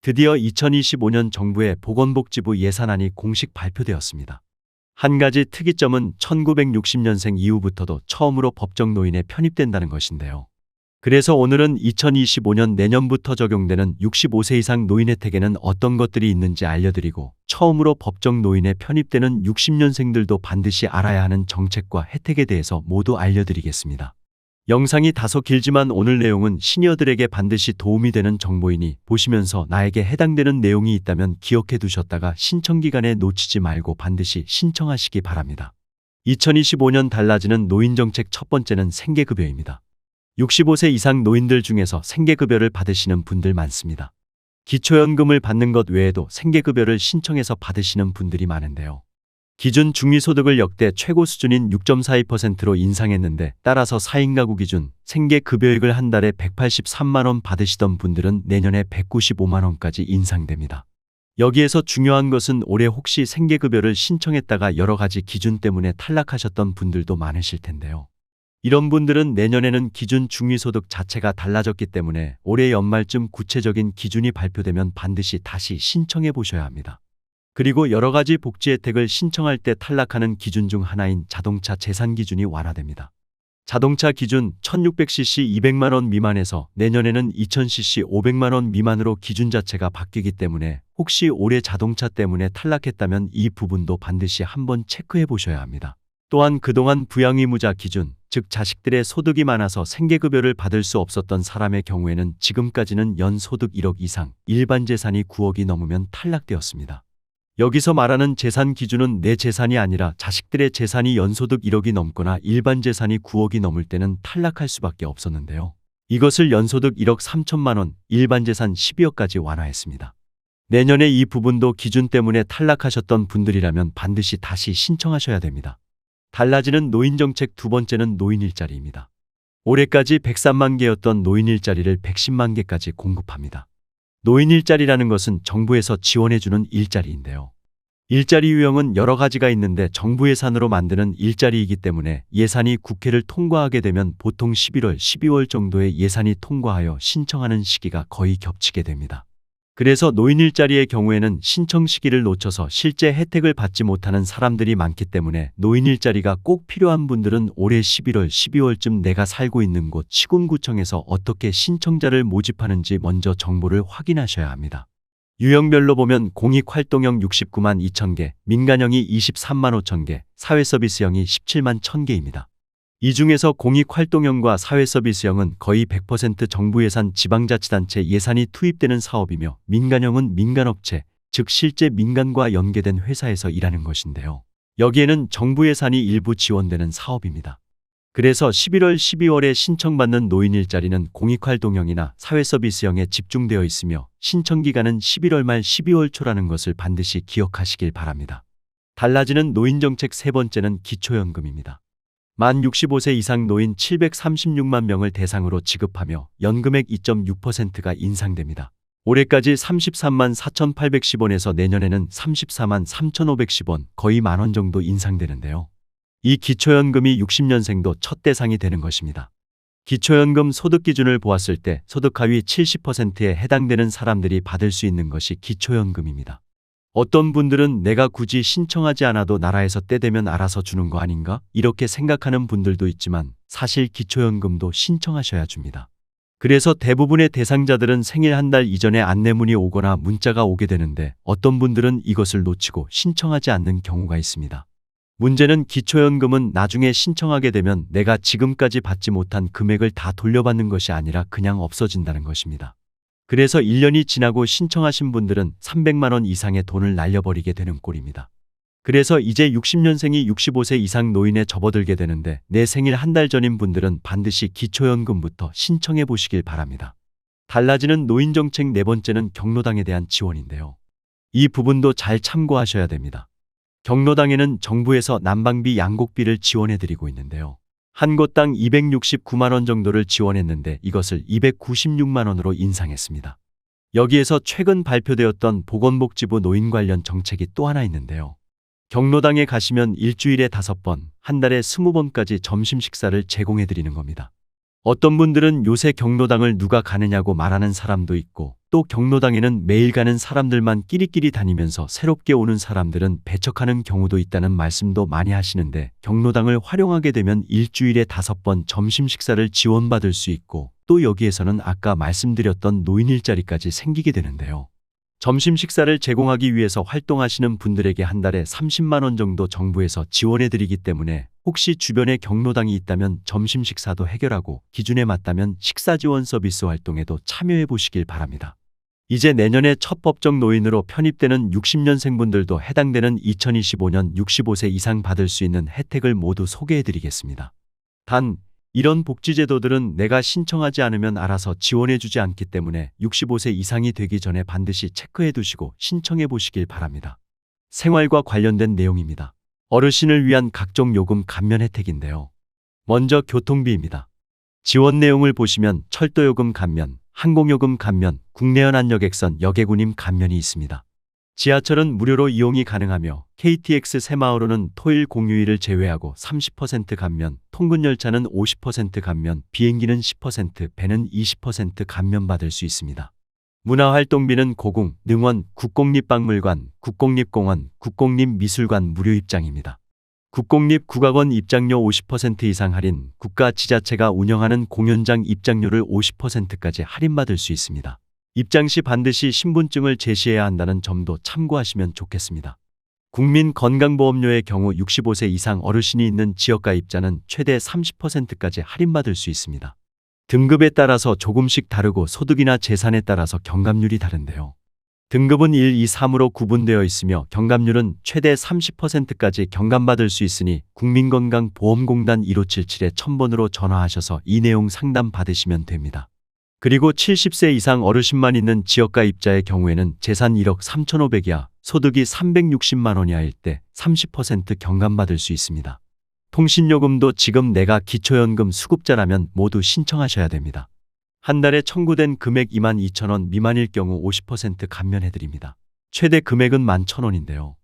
드디어 2025년 정부의 보건복지부 예산안이 공식 발표되었습니다. 한 가지 특이점은 1960년생 이후부터도 처음으로 법정 노인에 편입된다는 것인데요. 그래서 오늘은 2025년 내년부터 적용되는 65세 이상 노인 혜택에는 어떤 것들이 있는지 알려드리고, 처음으로 법정 노인에 편입되는 60년생들도 반드시 알아야 하는 정책과 혜택에 대해서 모두 알려드리겠습니다. 영상이 다소 길지만 오늘 내용은 시니어들에게 반드시 도움이 되는 정보이니 보시면서 나에게 해당되는 내용이 있다면 기억해 두셨다가 신청기간에 놓치지 말고 반드시 신청하시기 바랍니다. 2025년 달라지는 노인정책 첫 번째는 생계급여입니다. 65세 이상 노인들 중에서 생계급여를 받으시는 분들 많습니다. 기초연금을 받는 것 외에도 생계급여를 신청해서 받으시는 분들이 많은데요. 기준 중위소득을 역대 최고 수준인 6.42%로 인상했는데, 따라서 4인 가구 기준 생계급여액을 한 달에 183만원 받으시던 분들은 내년에 195만원까지 인상됩니다. 여기에서 중요한 것은 올해 혹시 생계급여를 신청했다가 여러 가지 기준 때문에 탈락하셨던 분들도 많으실 텐데요. 이런 분들은 내년에는 기준 중위소득 자체가 달라졌기 때문에 올해 연말쯤 구체적인 기준이 발표되면 반드시 다시 신청해 보셔야 합니다. 그리고 여러 가지 복지 혜택을 신청할 때 탈락하는 기준 중 하나인 자동차 재산 기준이 완화됩니다. 자동차 기준 1600cc 200만원 미만에서 내년에는 2000cc 500만원 미만으로 기준 자체가 바뀌기 때문에 혹시 올해 자동차 때문에 탈락했다면 이 부분도 반드시 한번 체크해 보셔야 합니다. 또한 그동안 부양의무자 기준, 즉 자식들의 소득이 많아서 생계급여를 받을 수 없었던 사람의 경우에는 지금까지는 연소득 1억 이상, 일반 재산이 9억이 넘으면 탈락되었습니다. 여기서 말하는 재산 기준은 내 재산이 아니라 자식들의 재산이 연소득 1억이 넘거나 일반 재산이 9억이 넘을 때는 탈락할 수밖에 없었는데요. 이것을 연소득 1억 3천만원, 일반 재산 12억까지 완화했습니다. 내년에 이 부분도 기준 때문에 탈락하셨던 분들이라면 반드시 다시 신청하셔야 됩니다. 달라지는 노인정책 두 번째는 노인 일자리입니다. 올해까지 103만 개였던 노인 일자리를 110만 개까지 공급합니다. 노인 일자리라는 것은 정부에서 지원해주는 일자리인데요. 일자리 유형은 여러 가지가 있는데 정부 예산으로 만드는 일자리이기 때문에 예산이 국회를 통과하게 되면 보통 11월, 12월 정도에 예산이 통과하여 신청하는 시기가 거의 겹치게 됩니다. 그래서 노인 일자리의 경우에는 신청 시기를 놓쳐서 실제 혜택을 받지 못하는 사람들이 많기 때문에 노인 일자리가 꼭 필요한 분들은 올해 11월, 12월쯤 내가 살고 있는 곳 시군구청에서 어떻게 신청자를 모집하는지 먼저 정보를 확인하셔야 합니다. 유형별로 보면 공익활동형 69만 2천 개, 민간형이 23만 5천 개, 사회서비스형이 17만 1천 개입니다. 이 중에서 공익활동형과 사회서비스형은 거의 100% 정부 예산 지방자치단체 예산이 투입되는 사업이며, 민간형은 민간업체, 즉 실제 민간과 연계된 회사에서 일하는 것인데요. 여기에는 정부 예산이 일부 지원되는 사업입니다. 그래서 11월, 12월에 신청받는 노인 일자리는 공익활동형이나 사회서비스형에 집중되어 있으며 신청기간은 11월 말 12월 초라는 것을 반드시 기억하시길 바랍니다. 달라지는 노인정책 세 번째는 기초연금입니다. 만 65세 이상 노인 736만 명을 대상으로 지급하며 연금액 2.6%가 인상됩니다. 올해까지 33만 4,810원에서 내년에는 34만 3,510원, 거의 만원 정도 인상되는데요. 이 기초연금이 60년생도 첫 대상이 되는 것입니다. 기초연금 소득 기준을 보았을 때 소득 하위 70%에 해당되는 사람들이 받을 수 있는 것이 기초연금입니다. 어떤 분들은 내가 굳이 신청하지 않아도 나라에서 때 되면 알아서 주는 거 아닌가? 이렇게 생각하는 분들도 있지만 사실 기초연금도 신청하셔야 줍니다. 그래서 대부분의 대상자들은 생일 한 달 이전에 안내문이 오거나 문자가 오게 되는데 어떤 분들은 이것을 놓치고 신청하지 않는 경우가 있습니다. 문제는 기초연금은 나중에 신청하게 되면 내가 지금까지 받지 못한 금액을 다 돌려받는 것이 아니라 그냥 없어진다는 것입니다. 그래서 1년이 지나고 신청하신 분들은 300만 원 이상의 돈을 날려버리게 되는 꼴입니다. 그래서 이제 60년생이 65세 이상 노인에 접어들게 되는데 내 생일 한 달 전인 분들은 반드시 기초연금부터 신청해 보시길 바랍니다. 달라지는 노인정책 네 번째는 경로당에 대한 지원인데요. 이 부분도 잘 참고하셔야 됩니다. 경로당에는 정부에서 난방비, 양곡비를 지원해드리고 있는데요. 한 곳당 269만 원 정도를 지원했는데 이것을 296만 원으로 인상했습니다. 여기에서 최근 발표되었던 보건복지부 노인 관련 정책이 또 하나 있는데요. 경로당에 가시면 일주일에 5번, 한 달에 20번까지 점심 식사를 제공해드리는 겁니다. 어떤 분들은 요새 경로당을 누가 가느냐고 말하는 사람도 있고, 또 경로당에는 매일 가는 사람들만 끼리끼리 다니면서 새롭게 오는 사람들은 배척하는 경우도 있다는 말씀도 많이 하시는데, 경로당을 활용하게 되면 일주일에 5번 점심 식사를 지원받을 수 있고, 또 여기에서는 아까 말씀드렸던 노인 일자리까지 생기게 되는데요. 점심 식사를 제공하기 위해서 활동하시는 분들에게 한 달에 30만 원 정도 정부에서 지원해 드리기 때문에, 혹시 주변에 경로당이 있다면 점심 식사도 해결하고 기준에 맞다면 식사 지원 서비스 활동에도 참여해 보시길 바랍니다. 이제 내년에 첫 법정 노인으로 편입되는 60년생분들도 해당되는 2025년 65세 이상 받을 수 있는 혜택을 모두 소개해 드리겠습니다. 단, 이런 복지제도들은 내가 신청하지 않으면 알아서 지원해 주지 않기 때문에 65세 이상이 되기 전에 반드시 체크해 두시고 신청해 보시길 바랍니다. 생활과 관련된 내용입니다. 어르신을 위한 각종 요금 감면 혜택인데요. 먼저 교통비입니다. 지원 내용을 보시면 철도요금 감면, 항공요금 감면, 국내연 안여객선 여객운임 감면이 있습니다. 지하철은 무료로 이용이 가능하며 KTX 새마을호는 토일 공휴일을 제외하고 30% 감면, 통근열차는 50% 감면, 비행기는 10%, 배는 20% 감면받을 수 있습니다. 문화활동비는 고궁, 능원, 국공립박물관, 국공립공원, 국공립미술관 무료 입장입니다. 국공립국악원 입장료 50% 이상 할인, 국가 지자체가 운영하는 공연장 입장료를 50%까지 할인받을 수 있습니다. 입장 시 반드시 신분증을 제시해야 한다는 점도 참고하시면 좋겠습니다. 국민건강보험료의 경우 65세 이상 어르신이 있는 지역가입자는 최대 30%까지 할인받을 수 있습니다. 등급에 따라서 조금씩 다르고 소득이나 재산에 따라서 경감률이 다른데요. 등급은 1, 2, 3으로 구분되어 있으며 경감률은 최대 30%까지 경감받을 수 있으니 국민건강보험공단 1577-1000번으로 전화하셔서 이 내용 상담 받으시면 됩니다. 그리고 70세 이상 어르신만 있는 지역가입자의 경우에는 재산 1억 3,500이야, 소득이 360만 원 이하일 때 30% 경감받을 수 있습니다. 통신요금도 지금 내가 기초연금 수급자라면 모두 신청하셔야 됩니다. 한 달에 청구된 금액 22,000원 미만일 경우 50% 감면해드립니다. 최대 금액은 11,000원인데요.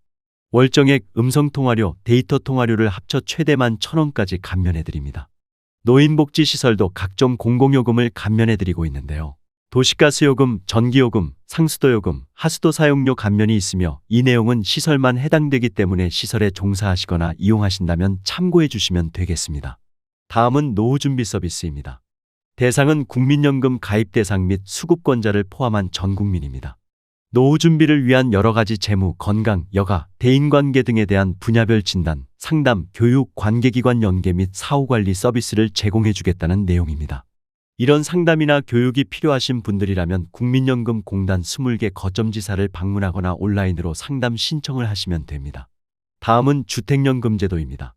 월정액, 음성통화료, 데이터통화료를 합쳐 최대 11,000원까지 감면해드립니다. 노인복지시설도 각종 공공요금을 감면해드리고 있는데요. 도시가스요금, 전기요금, 상수도요금, 하수도 사용료 감면이 있으며 이 내용은 시설만 해당되기 때문에 시설에 종사하시거나 이용하신다면 참고해 주시면 되겠습니다. 다음은 노후준비 서비스입니다. 대상은 국민연금 가입 대상 및 수급권자를 포함한 전 국민입니다. 노후 준비를 위한 여러 가지 재무, 건강, 여가, 대인관계 등에 대한 분야별 진단, 상담, 교육, 관계기관 연계 및 사후관리 서비스를 제공해 주겠다는 내용입니다. 이런 상담이나 교육이 필요하신 분들이라면 국민연금공단 20개 거점지사를 방문하거나 온라인으로 상담 신청을 하시면 됩니다. 다음은 주택연금제도입니다.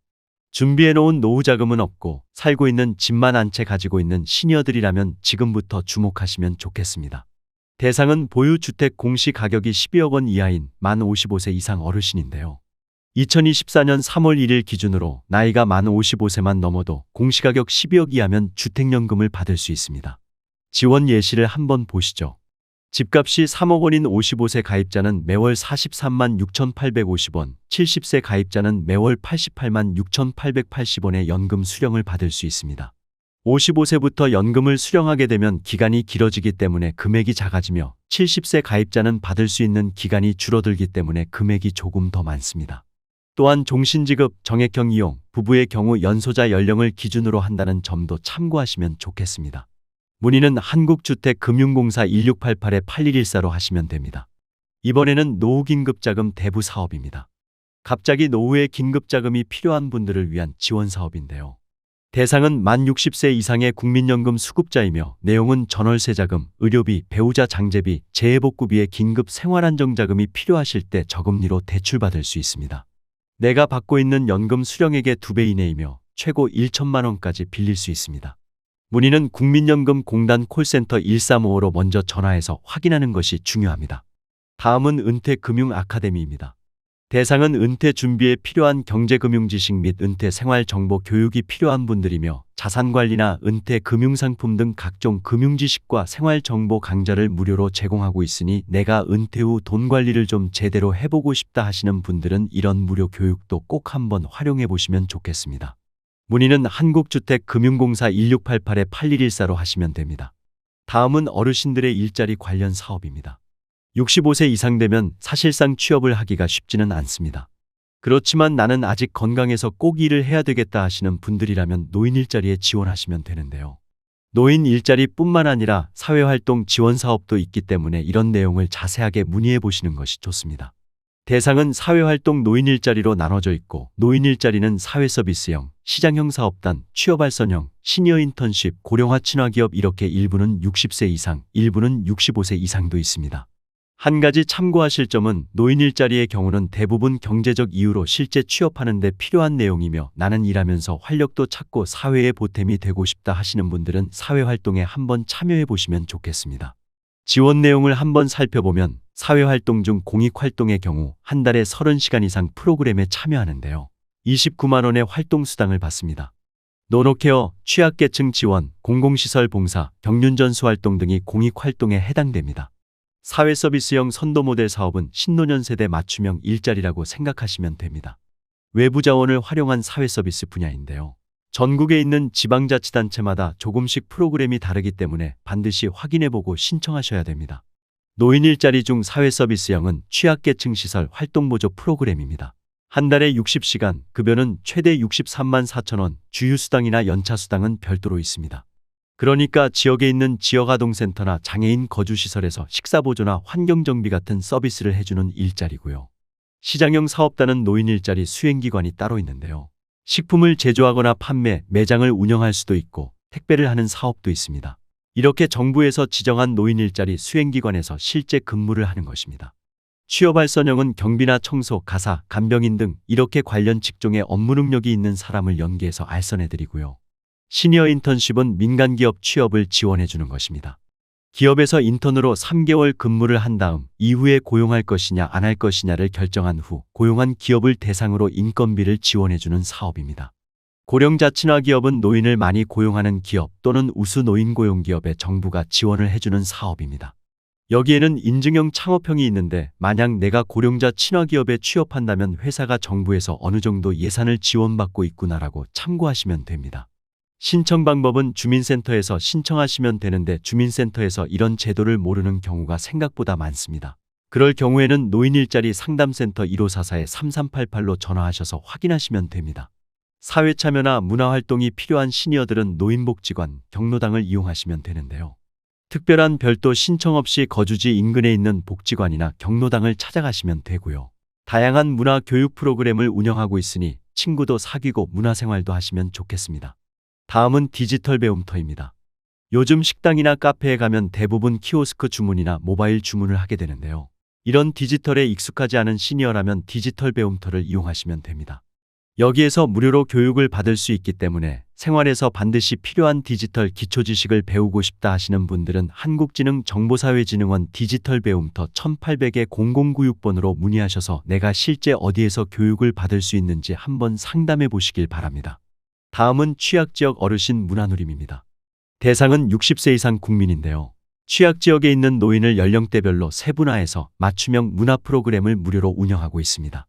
준비해놓은 노후자금은 없고 살고 있는 집만 한 채 가지고 있는 시니어들이라면 지금부터 주목하시면 좋겠습니다. 대상은 보유주택 공시가격이 12억 원 이하인 만 55세 이상 어르신인데요. 2024년 3월 1일 기준으로 나이가 만 55세만 넘어도 공시가격 12억 이하면 주택연금을 받을 수 있습니다. 지원 예시를 한번 보시죠. 집값이 3억 원인 55세 가입자는 매월 43만 6,850원, 70세 가입자는 매월 88만 6,880원의 연금 수령을 받을 수 있습니다. 55세부터 연금을 수령하게 되면 기간이 길어지기 때문에 금액이 작아지며 70세 가입자는 받을 수 있는 기간이 줄어들기 때문에 금액이 조금 더 많습니다. 또한 종신지급, 정액형 이용, 부부의 경우 연소자 연령을 기준으로 한다는 점도 참고하시면 좋겠습니다. 문의는 한국주택금융공사 1688-8114로 하시면 됩니다. 이번에는 노후긴급자금 대부 사업입니다. 갑자기 노후에 긴급자금이 필요한 분들을 위한 지원 사업인데요. 대상은 만 60세 이상의 국민연금 수급자이며 내용은 전월세자금, 의료비, 배우자 장제비, 재해복구비의 긴급 생활안정자금이 필요하실 때 저금리로 대출받을 수 있습니다. 내가 받고 있는 연금 수령액의 2배 이내이며 최고 1천만 원까지 빌릴 수 있습니다. 문의는 국민연금공단 콜센터 1355로 먼저 전화해서 확인하는 것이 중요합니다. 다음은 은퇴금융아카데미입니다. 대상은 은퇴 준비에 필요한 경제금융지식 및 은퇴 생활정보 교육이 필요한 분들이며 자산관리나 은퇴 금융상품 등 각종 금융지식과 생활정보 강좌를 무료로 제공하고 있으니 내가 은퇴 후 돈 관리를 좀 제대로 해보고 싶다 하시는 분들은 이런 무료 교육도 꼭 한번 활용해 보시면 좋겠습니다. 문의는 한국주택금융공사 1688-8114로 하시면 됩니다. 다음은 어르신들의 일자리 관련 사업입니다. 65세 이상 되면 사실상 취업을 하기가 쉽지는 않습니다. 그렇지만 나는 아직 건강해서 꼭 일을 해야 되겠다 하시는 분들이라면 노인 일자리에 지원하시면 되는데요. 노인 일자리뿐만 아니라 사회활동 지원 사업도 있기 때문에 이런 내용을 자세하게 문의해 보시는 것이 좋습니다. 대상은 사회활동 노인 일자리로 나눠져 있고, 노인 일자리는 사회서비스형, 시장형 사업단, 취업발전형, 시니어 인턴십, 고령화 친화기업 이렇게 일부는 60세 이상, 일부는 65세 이상도 있습니다. 한 가지 참고하실 점은 노인 일자리의 경우는 대부분 경제적 이유로 실제 취업하는 데 필요한 내용이며, 나는 일하면서 활력도 찾고 사회에 보탬이 되고 싶다 하시는 분들은 사회활동에 한번 참여해 보시면 좋겠습니다. 지원 내용을 한번 살펴보면 사회활동 중 공익활동의 경우 한 달에 30시간 이상 프로그램에 참여하는데요. 29만 원의 활동수당을 받습니다. 노노케어, 취약계층 지원, 공공시설 봉사, 경륜전수활동 등이 공익활동에 해당됩니다. 사회서비스형 선도모델 사업은 신노년 세대 맞춤형 일자리라고 생각하시면 됩니다. 외부 자원을 활용한 사회서비스 분야인데요. 전국에 있는 지방자치단체마다 조금씩 프로그램이 다르기 때문에 반드시 확인해보고 신청하셔야 됩니다. 노인 일자리 중 사회서비스형은 취약계층 시설 활동보조 프로그램입니다. 한 달에 60시간, 급여는 최대 63만 4천 원, 주휴수당이나 연차수당은 별도로 있습니다. 그러니까 지역에 있는 지역아동센터나 장애인 거주시설에서 식사보조나 환경정비 같은 서비스를 해주는 일자리고요. 시장형 사업단은 노인 일자리 수행기관이 따로 있는데요. 식품을 제조하거나 판매, 매장을 운영할 수도 있고 택배를 하는 사업도 있습니다. 이렇게 정부에서 지정한 노인 일자리 수행기관에서 실제 근무를 하는 것입니다. 취업발전형은 경비나 청소, 가사, 간병인 등 이렇게 관련 직종에 업무 능력이 있는 사람을 연계해서 알선해드리고요. 시니어 인턴십은 민간기업 취업을 지원해주는 것입니다. 기업에서 인턴으로 3개월 근무를 한 다음 이후에 고용할 것이냐 안 할 것이냐를 결정한 후 고용한 기업을 대상으로 인건비를 지원해주는 사업입니다. 고령자친화기업은 노인을 많이 고용하는 기업 또는 우수 노인고용기업에 정부가 지원을 해주는 사업입니다. 여기에는 인증형 창업형이 있는데, 만약 내가 고령자 친화기업에 취업한다면 회사가 정부에서 어느 정도 예산을 지원받고 있구나라고 참고하시면 됩니다. 신청 방법은 주민센터에서 신청하시면 되는데, 주민센터에서 이런 제도를 모르는 경우가 생각보다 많습니다. 그럴 경우에는 노인일자리 상담센터 1544-3388로 전화하셔서 확인하시면 됩니다. 사회참여나 문화활동이 필요한 시니어들은 노인복지관, 경로당을 이용하시면 되는데요. 특별한 별도 신청 없이 거주지 인근에 있는 복지관이나 경로당을 찾아가시면 되고요. 다양한 문화 교육 프로그램을 운영하고 있으니 친구도 사귀고 문화생활도 하시면 좋겠습니다. 다음은 디지털 배움터입니다. 요즘 식당이나 카페에 가면 대부분 키오스크 주문이나 모바일 주문을 하게 되는데요. 이런 디지털에 익숙하지 않은 시니어라면 디지털 배움터를 이용하시면 됩니다. 여기에서 무료로 교육을 받을 수 있기 때문에 생활에서 반드시 필요한 디지털 기초지식을 배우고 싶다 하시는 분들은 한국지능정보사회진흥원 디지털 배움터 1800의 0096번으로 문의하셔서 내가 실제 어디에서 교육을 받을 수 있는지 한번 상담해 보시길 바랍니다. 다음은 취약지역 어르신 문화누림입니다. 대상은 60세 이상 국민인데요. 취약지역에 있는 노인을 연령대별로 세분화해서 맞춤형 문화 프로그램을 무료로 운영하고 있습니다.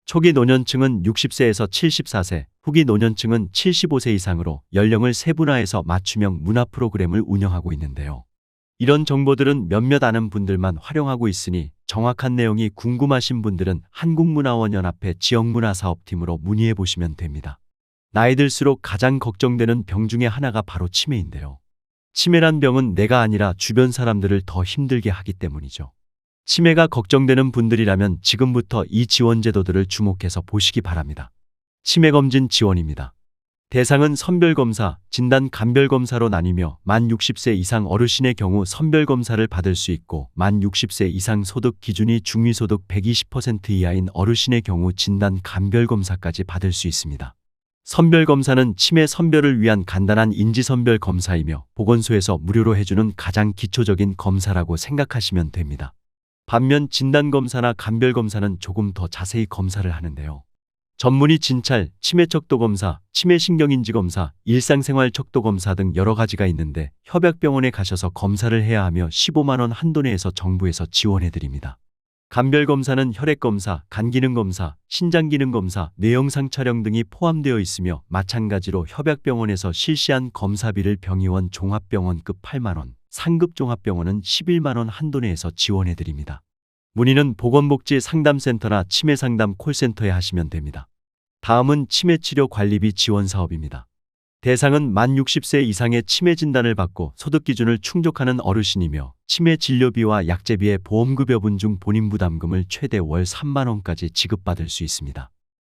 초기 노년층은 60세에서 74세, 후기 노년층은 75세 이상으로 연령을 세분화해서 맞춤형 문화 프로그램을 운영하고 있는데요. 이런 정보들은 몇몇 아는 분들만 활용하고 있으니 정확한 내용이 궁금하신 분들은 한국문화원연합회 지역문화사업팀으로 문의해 보시면 됩니다. 나이 들수록 가장 걱정되는 병 중에 하나가 바로 치매인데요. 치매란 병은 내가 아니라 주변 사람들을 더 힘들게 하기 때문이죠. 치매가 걱정되는 분들이라면 지금부터 이 지원제도들을 주목해서 보시기 바랍니다. 치매검진 지원입니다. 대상은 선별검사, 진단 감별검사로 나뉘며 만 60세 이상 어르신의 경우 선별검사를 받을 수 있고, 만 60세 이상 소득 기준이 중위소득 120% 이하인 어르신의 경우 진단 감별검사까지 받을 수 있습니다. 선별검사는 치매 선별을 위한 간단한 인지선별 검사이며 보건소에서 무료로 해주는 가장 기초적인 검사라고 생각하시면 됩니다. 반면 진단검사나 감별검사는 조금 더 자세히 검사를 하는데요. 전문의 진찰, 치매척도검사, 치매신경인지검사, 일상생활척도검사 등 여러 가지가 있는데 협약병원에 가셔서 검사를 해야 하며 15만 원 한도 내에서 정부에서 지원해드립니다. 감별검사는 혈액검사, 간기능검사, 신장기능검사, 뇌영상 촬영 등이 포함되어 있으며 마찬가지로 협약병원에서 실시한 검사비를 병의원 종합병원급 8만 원, 상급 종합병원은 11만 원 한도 내에서 지원해 드립니다. 문의는 보건복지상담센터나 치매상담 콜센터에 하시면 됩니다. 다음은 치매치료관리비 지원 사업입니다. 대상은 만 60세 이상의 치매 진단을 받고 소득 기준을 충족하는 어르신이며 치매 진료비와 약제비의 보험급여분 중 본인 부담금을 최대 월 3만 원까지 지급받을 수 있습니다.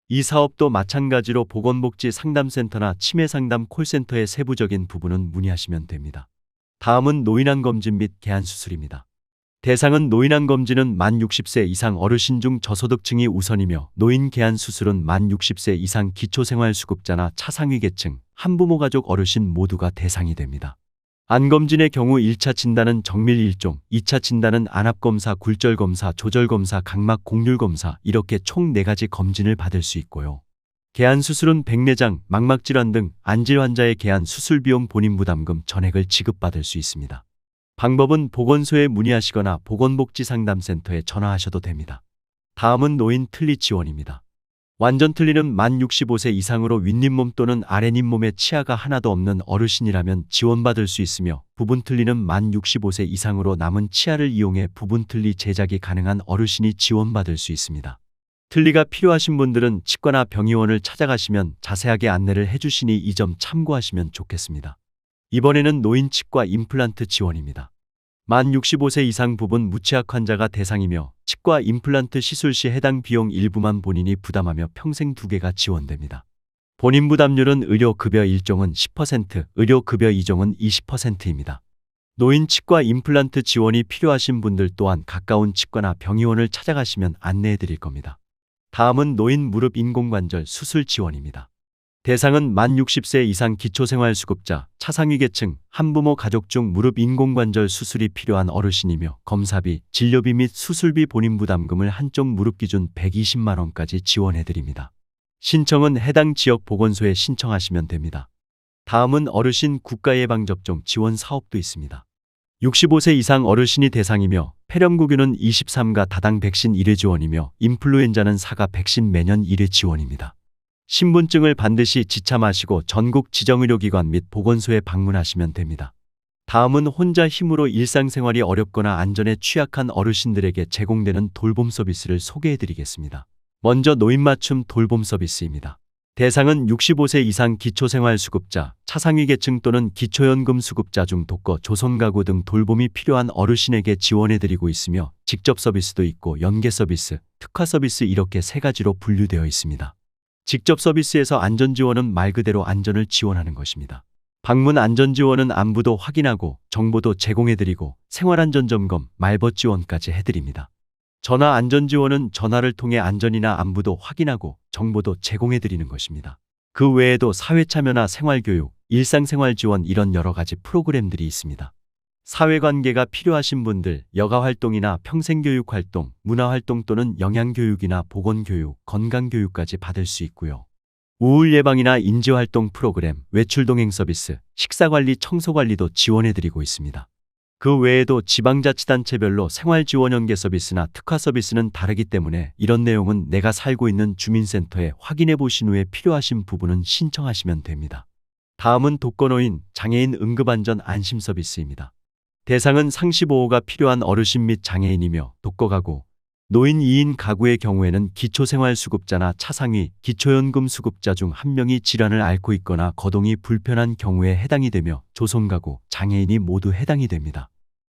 이 사업도 마찬가지로 보건복지상담센터나 치매상담 콜센터의 세부적인 부분은 문의하시면 됩니다. 다음은 노인암 검진 및 개안 수술입니다. 대상은 노인암 검진은 만 60세 이상 어르신 중 저소득층이 우선이며 노인 개안 수술은 만 60세 이상 기초생활수급자나 차상위 계층, 한부모 가족 어르신 모두가 대상이 됩니다. 암검진의 경우 1차 진단은 정밀 1종, 2차 진단은 안압검사, 굴절검사, 조절검사, 각막 곡률검사 이렇게 총 4가지 검진을 받을 수 있고요. 개안 수술은 백내장, 망막질환 등 안질 환자의 개안 수술 비용 본인 부담금 전액을 지급받을 수 있습니다. 방법은 보건소에 문의하시거나 보건복지상담센터에 전화하셔도 됩니다. 다음은 노인 틀니 지원입니다. 완전 틀니는 만 65세 이상으로 윗잇몸 또는 아랫잇몸에 치아가 하나도 없는 어르신이라면 지원받을 수 있으며 부분 틀니는 만 65세 이상으로 남은 치아를 이용해 부분 틀니 제작이 가능한 어르신이 지원받을 수 있습니다. 틀니가 필요하신 분들은 치과나 병의원을 찾아가시면 자세하게 안내를 해주시니 이 점 참고하시면 좋겠습니다. 이번에는 노인 치과 임플란트 지원입니다. 만 65세 이상 부분 무치악 환자가 대상이며 치과 임플란트 시술 시 해당 비용 일부만 본인이 부담하며 평생 2개가 지원됩니다. 본인 부담률은 의료급여 1종은 10%, 의료급여 2종은 20%입니다. 노인 치과 임플란트 지원이 필요하신 분들 또한 가까운 치과나 병의원을 찾아가시면 안내해 드릴 겁니다. 다음은 노인 무릎 인공관절 수술 지원입니다. 대상은 만 60세 이상 기초생활수급자, 차상위 계층, 한부모 가족 중 무릎 인공관절 수술이 필요한 어르신이며 검사비, 진료비 및 수술비 본인 부담금을 한쪽 무릎 기준 120만 원까지 지원해 드립니다. 신청은 해당 지역 보건소에 신청하시면 됩니다. 다음은 어르신 국가예방접종 지원 사업도 있습니다. 65세 이상 어르신이 대상이며 폐렴구균은 23가 다당 백신 1회 지원이며 인플루엔자는 4가 백신 매년 1회 지원입니다. 신분증을 반드시 지참하시고 전국 지정의료기관 및 보건소에 방문하시면 됩니다. 다음은 혼자 힘으로 일상생활이 어렵거나 안전에 취약한 어르신들에게 제공되는 돌봄 서비스를 소개해 드리겠습니다. 먼저 노인 맞춤 돌봄 서비스입니다. 대상은 65세 이상 기초생활수급자, 차상위 계층 또는 기초연금 수급자 중 독거, 조선가구 등 돌봄이 필요한 어르신에게 지원해 드리고 있으며 직접 서비스도 있고 연계 서비스, 특화 서비스 이렇게 3가지로 분류되어 있습니다. 직접 서비스에서 안전지원은 말 그대로 안전을 지원하는 것입니다. 방문 안전지원은 안부도 확인하고 정보도 제공해드리고 생활안전점검, 말벗 지원까지 해드립니다. 전화 안전지원은 전화를 통해 안전이나 안부도 확인하고 정보도 제공해드리는 것입니다. 그 외에도 사회참여나 생활교육, 일상생활지원 이런 여러 가지 프로그램들이 있습니다. 사회관계가 필요하신 분들 여가활동이나 평생교육활동, 문화활동 또는 영양교육이나 보건교육, 건강교육까지 받을 수 있고요. 우울 예방이나 인지활동 프로그램, 외출동행 서비스, 식사관리, 청소관리도 지원해드리고 있습니다. 그 외에도 지방자치단체별로 생활지원연계 서비스나 특화 서비스는 다르기 때문에 이런 내용은 내가 살고 있는 주민센터에 확인해 보신 후에 필요하신 부분은 신청하시면 됩니다. 다음은 독거노인, 장애인 응급안전 안심 서비스입니다. 대상은 상시보호가 필요한 어르신 및 장애인이며 독거가구, 노인 2인 가구의 경우에는 기초생활수급자나 차상위, 기초연금 수급자 중 한 명이 질환을 앓고 있거나 거동이 불편한 경우에 해당이 되며 조선가구, 장애인이 모두 해당이 됩니다.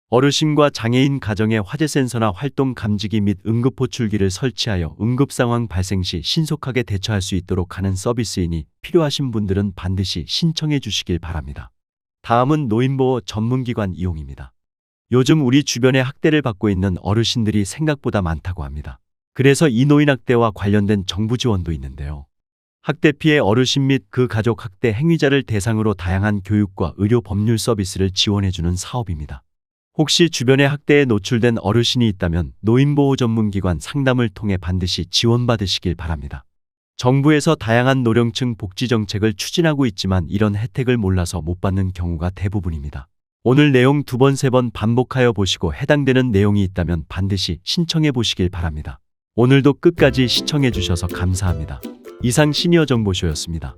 어르신과 장애인 가정에 화재 센서나 활동 감지기 및 응급호출기를 설치하여 응급상황 발생 시 신속하게 대처할 수 있도록 하는 서비스이니 필요하신 분들은 반드시 신청해 주시길 바랍니다. 다음은 노인보호 전문기관 이용입니다. 요즘 우리 주변에 학대를 받고 있는 어르신들이 생각보다 많다고 합니다. 그래서 이 노인학대와 관련된 정부 지원도 있는데요. 학대 피해 어르신 및 그 가족 학대 행위자를 대상으로 다양한 교육과 의료 법률 서비스를 지원해주는 사업입니다. 혹시 주변에 학대에 노출된 어르신이 있다면 노인보호 전문기관 상담을 통해 반드시 지원받으시길 바랍니다. 정부에서 다양한 노령층 복지 정책을 추진하고 있지만 이런 혜택을 몰라서 못 받는 경우가 대부분입니다. 오늘 내용 2번, 3번 반복하여 보시고 해당되는 내용이 있다면 반드시 신청해 보시길 바랍니다. 오늘도 끝까지 시청해 주셔서 감사합니다. 이상 시니어 정보쇼였습니다.